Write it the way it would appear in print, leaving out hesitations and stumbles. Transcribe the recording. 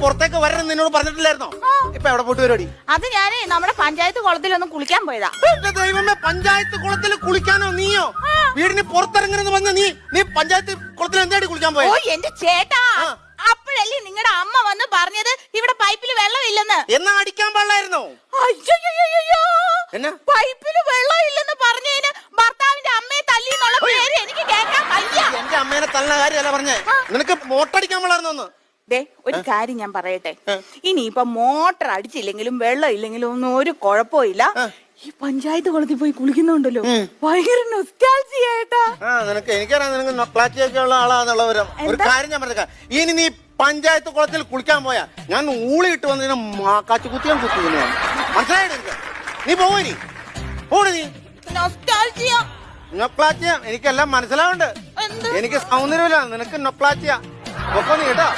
പുറത്തേക്ക് വരണം നിന്നോട് പറഞ്ഞിട്ടില്ലായിരുന്നോ? ഇപ്പൊ എവിടെ പോയിട്ട് പരിപാടി? അത് ഞാനേ നമ്മുടെ പഞ്ചായത്ത് കുളത്തിലൊന്ന് കുളിക്കാൻ പോയതാ. എന്റെ ദൈവമേ, പഞ്ചായത്ത് കുളത്തിൽ കുളിക്കാനോ? നീയോ വീടിന് പുറത്തിറങ്ങണെന്ന് പറഞ്ഞ നീ പഞ്ചായത്ത് കുളത്തിൽ എന്തായിട്ട് കുളിക്കാൻ പോയ? ഓ എന്റെ ചേട്ടാ, അപ്പോഴല്ലേ നിങ്ങളുടെ അമ്മ വന്ന് പറഞ്ഞത് ഇവിടെ പൈപ്പിൽ വെള്ളമില്ലെന്ന്. എന്നാ അടിക്കാൻ പാടില്ലായിരുന്നോ? അയ്യോ, പൈപ്പില് വെള്ളമില്ലെന്ന് പറഞ്ഞതിന് ഭർത്താവിന്റെ അമ്മയെ തല്ലി എന്നുള്ള പേര് എനിക്ക് കേൾക്കാൻ വയ്യ. എന്റെ അമ്മേനെ തള്ളുന്ന കാര്യമല്ല പറഞ്ഞേ, നിനക്ക് മോട്ടടിക്കാൻ പാടില്ലായിരുന്നോ? ദേ ഒരു കാര്യം ഞാൻ പറയട്ടെ, ഇനിയിപ്പൊ മോട്ടർ അടിച്ചില്ലെങ്കിലും വെള്ളം ഇല്ലെങ്കിലും ഒന്നും ഒരു കുഴപ്പമില്ല. ഈ പഞ്ചായത്ത് കുളത്തിൽ പോയി കുളിക്കുന്നുണ്ടല്ലോ, ഭയങ്കര നൊസ്റ്റാൾജിയായിട്ടാ. നിനക്ക് എനിക്കറിയാം, നിനക്ക് നൊക്ലാച്ചിയൊക്കെ ഉള്ള ആളാന്നുള്ളവരും. ഒരു കാര്യം ഞാൻ പറഞ്ഞേക്കാം, ഇനി നീ പഞ്ചായത്ത് കുളത്തിൽ കുളിക്കാൻ പോയാ ഞാൻ ഊളിയിട്ട് വന്നതിന് കാച്ചു കുത്തിയാൻ കുത്തുന്നു. മനസ്സിലായിട്ട് എനിക്ക് നീ പോയി പോണി. നീ നൊസ്റ്റാൾജിയ നൊക്ലാച്ചിയ എനിക്കെല്ലാം മനസ്സിലാവുന്നുണ്ട്. എനിക്ക് സൗന്ദര്യമില്ല, നിനക്ക് നൊക്ലാച്ചിയ. ഒപ്പം നീ കേട്ടോ.